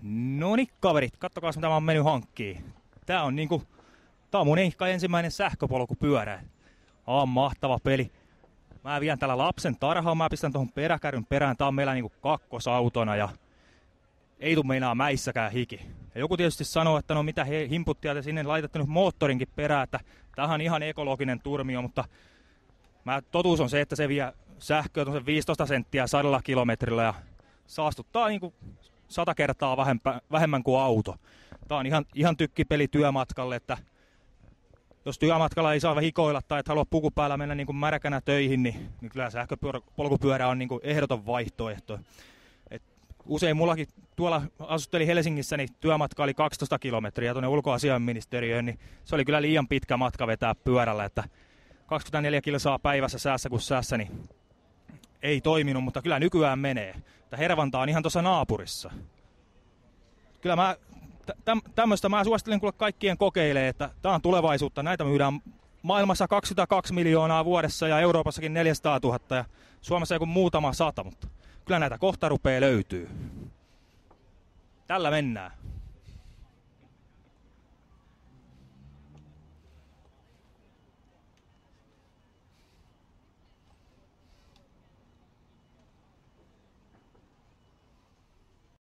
No niin, kaverit, kattokaa mitä mä oon mennyt hankkiin. Tää on mun ehkä ensimmäinen sähköpolkupyörä. Mahtava peli. Mä vien tällä lapsen tarhaan, mä pistän tuohon peräkärryn perään. Tää on meillä kakkosautona ja ei tuu meinaa mäissäkään hiki. Ja joku tietysti sanoo, että no mitä he himputtia te sinne laitatte nyt moottorinkin perään, että tämähän on ihan ekologinen turmio, mutta totuus on se, että se vie sähköä 15 senttiä 100 kilometrillä ja saastuttaa 100 kertaa vähemmän kuin auto. Tää on ihan tykkipeli työmatkalle, että jos työmatkalla ei saa hikoilla tai et halua puku päällä mennä märäkänä töihin, niin kyllä sähköpolkupyörä on ehdoton vaihtoehto. Usein mullakin tuolla asusteli Helsingissä, niin työmatka oli 12 kilometriä tuonne ulkoasiainministeriöön, niin se oli kyllä liian pitkä matka vetää pyörällä, että 24 kilsaa päivässä säässä kuin säässä, niin ei toiminut, mutta kyllä nykyään menee. Hervanta on ihan tuossa naapurissa. Kyllä tämmöistä mä suosittelen kuule kaikkien kokeilemaan, että tämä on tulevaisuutta. Näitä myydään maailmassa 22 miljoonaa vuodessa ja Euroopassakin 400 000 ja Suomessa joku muutama 100, mutta kyllä näitä kohta rupeaa löytyy. Tällä mennään.